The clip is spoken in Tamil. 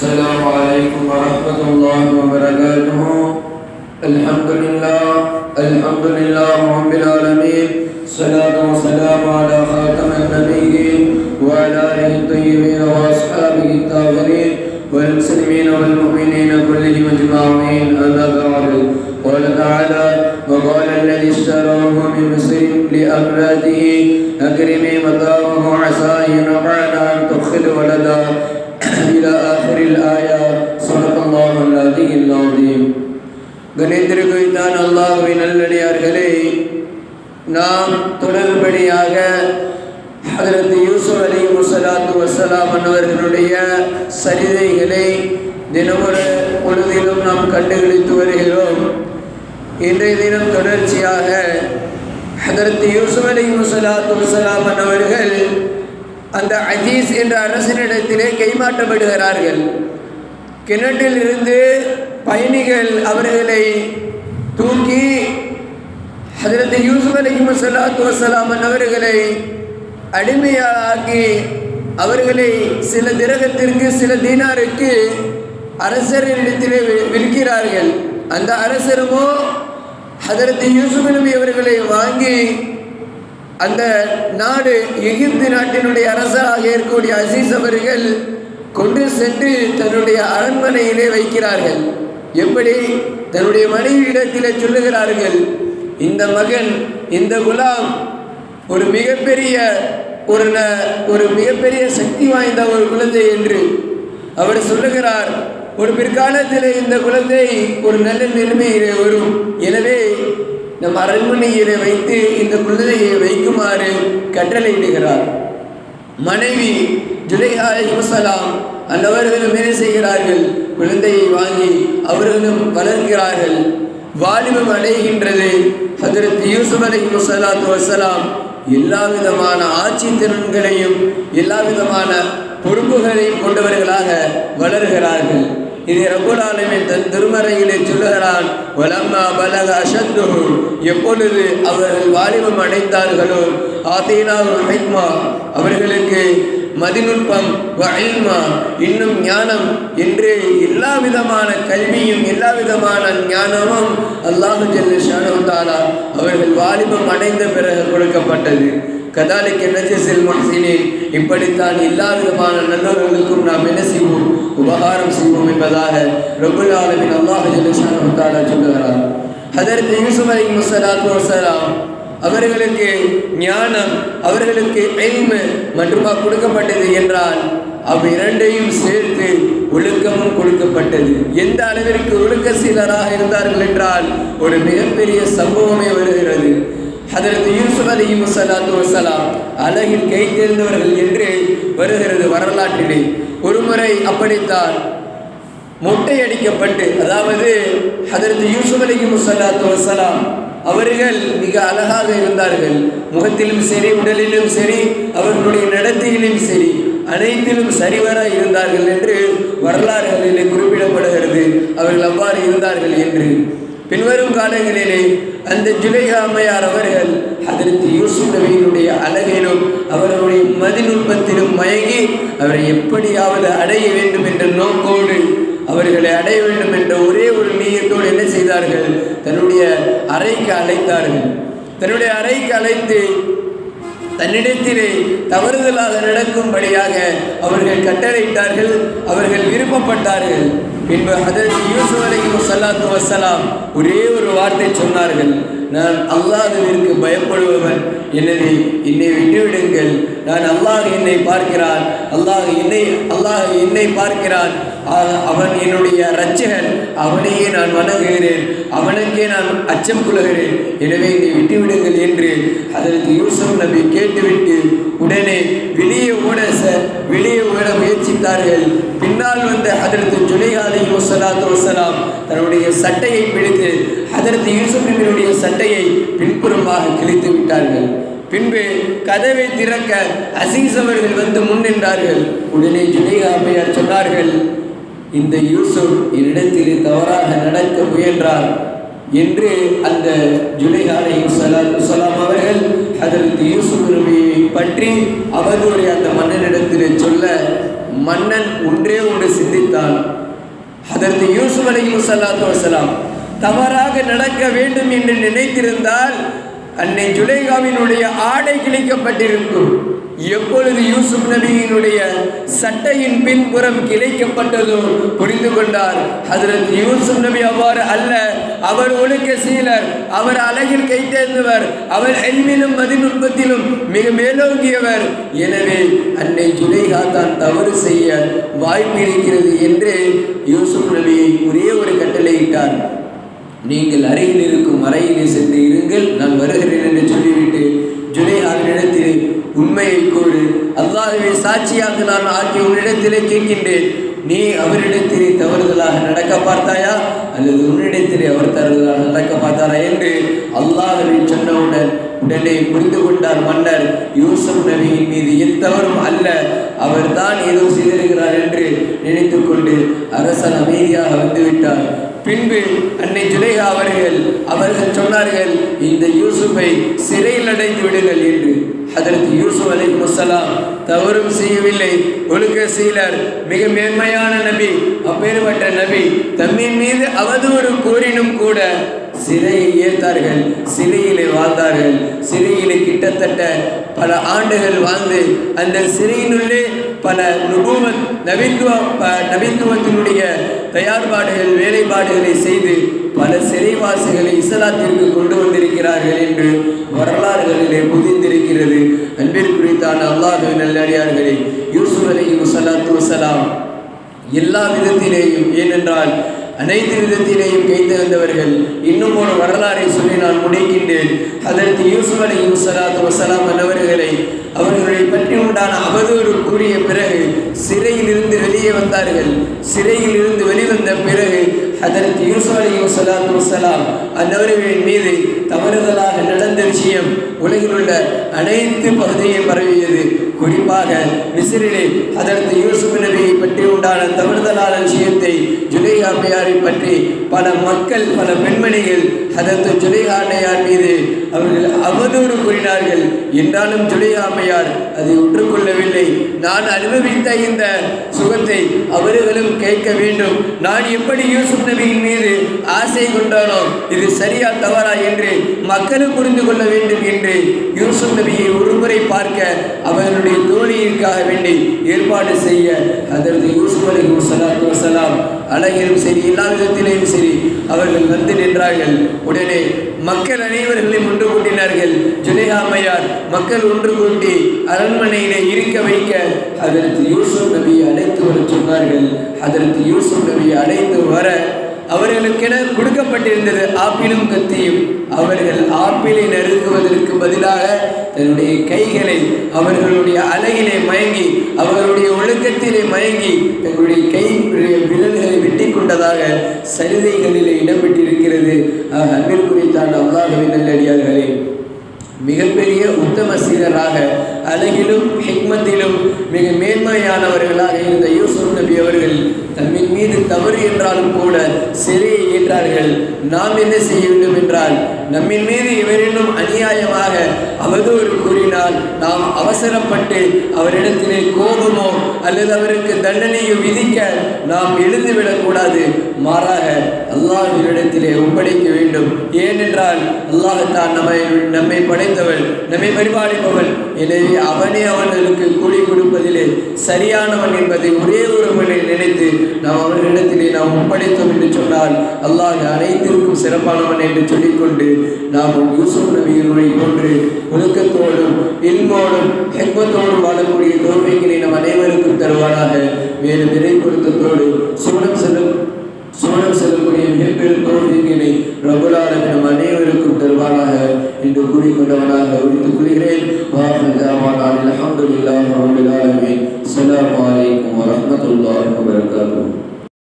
السلام عليكم ورحمة الله وبركاته. الحمد لله رب العالمين. الصلاة والسلام على خاتم النبيين وعلى آله الطيبين وأصحابه الطاهرين والمسلمين والمؤمنين كلهم أجمعين. أما بعد، قال تعالى: وقال الذي اشتراه من مصر لأمراته أكرمي متاعه عسى أن ينفعنا أن تدخل ولدا إلى آخر الآية. صدق الله العلي العظيم. கணித்திருக்குத்தான் அல்லாஹ்வின் நல்லடியார்களே, நாம் தொடர்படியாக ஹஜ்ரத் யூசுப் அலைஹிஸ்ஸலாத்து வஸ்ஸலாம் அவர்களுடைய சரிதைகளை தினமொரு பொழுதிலும் நாம் கண்டுகளித்து வருகிறோம். இன்றைய தினம் தொடர்ச்சியாக ஹஜ்ரத் யூசுப் அலைஹிஸ்ஸலாத்து வஸ்ஸலாம் அவர்கள் அந்த அஜீஸ் என்ற அரசனிடத்திலே கைமாற்றப்படுகிறார்கள். கிணற்றில் இருந்து பயணிகள் அவர்களை தூக்கி ஹஜ்ரத் யூசுப் அலைஹிஸ்ஸலாத்து வஸ்ஸலாம் அவர்களை அடிமையாக்கி அவர்களை சில திரகத்திற்கு சில தீனாருக்கு அரசரிடத்திலே விற்கிறார்கள். அந்த அரசருமோ ஹஜ்ரத் யூசுப் நபி அவர்களை வாங்கி அந்த நாடு எகிப்து நாட்டினுடைய அரசராக இருக்கக்கூடிய அசீஸ் அவர்கள் கொண்டு சென்று தன்னுடைய அரண்மனையிலே வைக்கிறார்கள். எப்படி? தன்னுடைய மனைவியிடத்திலே சொல்லுகிறார்கள், இந்த மகன், இந்த குலாம் ஒரு மிகப்பெரிய சக்தி வாய்ந்த ஒரு குழந்தை என்று அவர் சொல்லுகிறார். ஒரு பிற்காலத்தில் இந்த குழந்தை ஒரு நல்ல நிலைமையிலே வரும். எனவே நம் அரண்மனையிலே வைத்து இந்த குழந்தையை வைக்குமாறு கட்டளையிடுகிறார். மனைவி ஜுலைஹா அலைஹிஸ்ஸலாம் அன்னவர்களும் என்ன செய்கிறார்கள்? குழந்தையை வாங்கி அவர்களும் வளர்க்கிறார்கள். வாலிபம் அடைகின்றது. ஹஜ்ரத் யூசுப் அலைஹிஸ்ஸலாத்து வஸ்ஸலாம் எல்லா விதமான ஆட்சி திறன்களையும் எல்லா விதமான பொறுப்புகளையும் கொண்டவர்களாக வளர்கிறார்கள். இதை ரப்புல் ஆலமீன் தன் திருமறையிலே சொல்லுகிறான், வலம்மா பலக அஷத்துஹு, எப்பொழுது அவர்கள் வாலிபம் அடைந்தார்களோ, ஆதீனாஹுல் ஹிக்மா, அவர்களுக்கு மதிநுட்பம், வ இல்மா, இன்னும் ஞானம் என்று எல்லா விதமான கல்வியும் எல்லா விதமான ஞானமும் அல்லாஹு ஜல்ல ஷானஹு தஆலா அவர்கள் வாலிபம் அடைந்த பிறகு கொடுக்கப்பட்டது. கதாலிக்க நஜஸில் முஹ்ஸினீன், இப்படித்தான் எல்லா விதமான நல்லவர்களுக்கும் நாம் என்ன செய்வோம்? உபகாரம் செய்வோம் என்பதாக ரப்புல் ஆலமீன் அல்லாஹ் ஜல்ல ஷானஹு தஆலா சொல்லுகிறார். ஹஜ்ரத் யூசுப் அலைஹிஸ்ஸலாத்து வஸ்ஸலாம் அவர்களுக்கு ஞானம், அவர்களுக்கு இல்மு மட்டுமா கொடுக்கப்பட்டது என்றால் அவ்விரண்டையும் சேர்த்து ஒழுக்கமும் கொடுக்கப்பட்டது. எந்த அளவிற்கு ஒழுக்க சீலராக இருந்தார்கள் என்றால் ஒரு மிகப்பெரிய சம்பவமே வருகிறது. ஹஜ்ரத் யூசுப் அலைஹிஸ்ஸலாத்து வஸ்ஸலாம் அழகில் கை தேர்ந்தவர்கள் என்று வருகிறது வரலாற்றிலே. ஒருமுறை அப்படித்தான் மொட்டையடிக்கப்பட்டு, அதாவது ஹஜ்ரத் யூசுப் அலைஹிஸ்ஸலாத்து வஸ்ஸலாம் அவர்கள் மிக அழகாக இருந்தார்கள். முகத்திலும் சரி, உடலிலும் சரி, அவர்களுடைய நடத்தையிலும் சரி, அனைத்திலும் சரிவர இருந்தார்கள் என்று வரலாறுகளிலே குறிப்பிடப்படுகிறது. அவர்கள் அவ்வாறு இருந்தார்கள் என்று. பின்வரும் காலங்களிலே அந்த ஜுலைஹா அம்மையார் அவர்கள் ஹஜ்ரத் யூசுப் நபியினுடைய அழகிலும் அவர்களுடைய மதிநுட்பத்திலும் மயங்கி அவரை எப்படியாவது அடைய வேண்டும் என்ற நோக்கோடு, அவர்களை அடைய வேண்டும் என்ற ஒரே ஒரு நீயத்தோடு என்ன செய்தார்கள்? தன்னுடைய அறைக்கு அழைத்தார்கள். தன்னுடைய அறைக்கு அழைத்து தன்னிடத்திலே தவறுதலாக நடக்கும்படியாக அவர்கள் கட்டளையிட்டார்கள். அவர்கள் விருப்பப்பட்டார்கள். பின்பு ஹஜ்ரத் யூசுப் அலைஹிஸ்ஸலாத்து வஸ்ஸலாம் ஒரே ஒரு வார்த்தை சொன்னார்கள், நான் அல்லாஹ்விற்கு பயப்படுபவன், எனவே என்னை விட்டுவிடுங்கள். நான் அல்லாஹ் என்னை பார்க்கிறான், அல்லாஹ் என்னை பார்க்கிறான், அவன் என்னுடைய இரட்சகன், அவனையே நான் வணங்குகிறேன், அவனுக்கே நான் அச்சம் கொள்கிறேன், எனவே என்னை விட்டுவிடுங்கள் என்று ஹஜ்ரத் யூசுப் நபி கேட்டுவிட்டு உடனே வெளியே ஓட முயற்சித்தார்கள். பின்னால் வந்த ஹஜ்ரத் ஜுலைஹா அலைஹிஸ்ஸலாத்து வஸ்ஸலாம் தன்னுடைய சட்டையை பிடித்து ஹஜ்ரத் யூசுப் நபியுடைய சட்டையை பின்புறமாக கிழித்து விட்டார்கள். பின்பு கதவை திறக்க அசீஸ் அவர்கள் வந்து முன் நின்றார்கள். உடனே ஜுலைஹா அம்மையார் சொன்னார்கள், இந்த யூசுப் என்னிடத்திலே தவறாக நடக்க முயன்றார் என்று அந்த ஜுலைஹா அலைஹிஸ்ஸலாத்து வஸ்ஸலாம் அவர்கள் ஹஜ்ரத் யூசுப் நபியை பற்றி அவர்களுடைய அந்த மன்னனிடத்திலே சொல்ல மன்னன் ஒன்றே ஒன்று சிந்தித்தான். ஹதரத் யூசுப் அலைஹிஸ்ஸலாத்து வஸலாம் தவறாக நடக்க வேண்டும் என்று நினைத்திருந்தால் அன்னை ஜுலைகாவினுடைய ஆடை கிழிக்கப்பட்டிருக்கும். எப்பொழுது யூசுப் நபியினுடைய சட்டையின் பின்புறம் கிளைக்கப்பட்டதோ புரிந்து கொண்டார். ஹதரத் யூசுப் நபி அவ்வாறு அல்ல, அவர் ஒழுக்க சீலர், அவர் அழகில் கை தேர்ந்தவர், அவர் எல்மிலும் மதிநுட்பத்திலும் மிக மேலோங்கியவர். எனவே அன்னை ஜுலைகா தான் தவறு செய்ய வாய்ப்பு இருக்கிறது என்று யூசுப் நபியை ஒரே ஒரு கட்டளையிட்டார். நீங்கள் அறையில் இருக்கும் அறையிலே சென்று இருங்கள், நான் வருகிறேன் என்று சொல்லிவிட்டு ஜுலைகாவினிடத்தில் உண்மையை கூறு, அல்லாஹ்வை சாட்சியாக நான் ஆக்கி உன்னிடத்திலே கேட்கின்றேன், நீ அவரிடத்திலே தவறுதலாக நடக்க பார்த்தாயா அல்லது உன்னிடத்திலே அவர் தவறுதலாக நடக்க பார்த்தாரா என்று அல்லாஹ்வை சொன்னவுடன் உடனே புரிந்து கொண்டார் மன்னர், யூசுப் நபியின் மீது எத்தவறும் அல்ல, அவர் தான் ஏதோ செய்திருக்கிறார் என்று நினைத்து கொண்டு அரசன் அமைதியாக வந்துவிட்டார். பின்பு அன்னை ஜுலைகா அவர்கள் சொன்னார்கள், இந்த யூசுஃபை சிறையில் அடைந்து விடுங்கள் என்று. ஹதரத் யூசுப் அலைஹிஸ்ஸலாம் தவறும் செய்யவில்லை, ஒழுக்க சீலர், மிக மேன்மையான நபி, அப்பேற்பட்ட நபி தம்மின் மீது அவதூறு கூறினும் கூட சிறையை ஏற்றார்கள், சிறையிலே வாழ்ந்தார்கள். சிறையிலே கிட்டத்தட்ட பல ஆண்டுகள் வாழ்ந்து அந்த சிறையினுள்ளே பல நபித்துவத்தினுடைய தயார்பாடுகள் வேலைப்பாடுகளை செய்து பல சிறைவாசிகளை இஸ்லாத்திற்கு கொண்டு வந்திருக்கிறார்கள் என்று வரலாறுகளிலே புதிந்திருக்கிறது. அன்பிற்குரித்தான அல்லாஹ்வின் நல்லடியார்களே, யூசுப் அலைஹிஸ்ஸலாத்து வஸலாம் எல்லா விதத்திலேயும், ஏனென்றால் அனைத்து விதத்திலேயும் கைத்து வந்தவர்கள். இன்னும் ஒரு வரலாறை சொல்லி நான் முடிக்கின்றேன். ஹதரத் யூசுப் அலைஹிஸ்ஸலாத்து வஸலாம் அவர்களை பற்றி உண்டான அவதூறு கூறிய பிறகு சிறையிலிருந்து வெளியே வந்தார்கள். சிறையிலிருந்து வெளிவந்த பிறகு ஹதரத் யூசுப் அலைஹிஸ்ஸலாத்து வஸலாம் அன்னவர்களின் மீது தவறுதலாக நடந்த விஷயம் உலகில் உள்ள அனைத்து பகுதியையும் பரவியது. குறிப்பாக மிஸ்ரிலே ஹதரத் யூசுப் நபியை பற்றி உண்டான தவறுதலான விஷயத்தை ஜுலைகா அம்மையாரை பற்றி பல மக்கள், பல பெண்மணிகள் ஹதரத் ஜுலைகா அம்மையார் மீது அவர்கள் அவதூறு கூறினார்கள். என்றாலும் ஜுலைகா அம்மையார் அதை ஒற்றுக்கொள்ளவில்லை. நான் அனுபவித்த இந்த சுகத்தை அவர்களும் கேட்க வேண்டும், நான் எப்படி யூசுப் நபியின் மீது ஆசை கொண்டானோ இது சரியா தவறா என்று மக்களும் புரிந்து கொள்ள வேண்டும் என்று யூசுப் நபியை ஒருமுறை பார்க்க அவர்களுடைய தோழியிற்காக வேண்டி ஏற்பாடு செய்ய ஹதரத் யூசுப் அலைஹிஸ்ஸலாத்து வஸலாம் அழகிலும் சரி எல்லா விதத்திலேயும் சரி அவர்கள் வந்து நின்றார்கள். உடனே மக்கள் அனைவர்களையும் ஒன்று கூட்டினார்கள். ஜுலைகா அம்மையார் மக்கள் ஒன்று கூட்டி அரண்மனையிலே இருக்க வைக்க ஹதரத் யூசுப் நபியை அழைத்து வர சொன்னார்கள். ஹதரத் யூசுப் நபியை அழைத்து வர அவர்களுக்கென கொடுக்கப்பட்டிருந்தது ஆப்பிளும் கத்தியும். அவர்கள் ஆப்பிளை நறுக்குவதற்கு பதிலாக தன்னுடைய கைகளை அவர்களுடைய அழகிலே மயங்கி, அவர்களுடைய ஒழுக்கத்திலே மயங்கி தங்களுடைய கை விரல்களை வெட்டி கொண்டதாக சரிதைகளிலே இடம்பெற்றிருக்கிறது. அன்பிற்குரித்தான அல்லாஹ்வின் நல்லடியார்களே, மிகப்பெரிய உத்தம சீரராக அழகிலும் ஹிக்மத்திலும் மிக மேன்மையானவர்களாக இருந்த யூசுப் நபி அவர்கள் தம்மின் மீது தவறு என்றாலும் கூட சிறையை ஏற்றார்கள். நாம் என்ன செய்ய வேண்டும் என்றால், நம்மின் மீது இவரினும் அநியாயமாக அவதூறு கூறினால் நாம் அவசரப்பட்டு அவரிடத்திலே கோபமோ அல்லது அவருக்கு தண்டனையோ விதிக்க நாம் எழுந்துவிடக்கூடாது. மாறாக அல்லாஹ்விடத்திலே ஒப்படைக்க வேண்டும். ஏனென்றால் அல்லாஹ்தான் நம்மை படைத்தவன், நம்மை பரிபாலிப்பவன். எனவே அவனே அவர்களுக்கு கூலி கொடுப்பதிலே சரியானவன் என்பதை ஒரே ஒரு முறையில் நினைத்து நாம் அவர்களிடத்திலே நாம் ஒப்படைத்தோம் என்று சொன்னால் அல்லாஹ் அனைத்திற்கும் சிறப்பானவன் என்று சொல்லிக்கொண்டு நாம் யூசுப் நபியினுடைய போன்று ஒழுக்கத்தோடும் இல்மோடும் ஹிக்மத்தோடும் வாழக்கூடிய தோல்விகளை நம் அனைவருக்கும் தருவானாக. மேலும் இறை பொருத்தத்தோடு சோழம் செல்லக்கூடிய மிகப்பெரும் தோல்விகளை ரபுல் ஆலமீன் நம் அனைவருக்கும் தருவானாக என்று கூறிக்கொண்டவனாக உரித்துக் கொள்கிறேன்.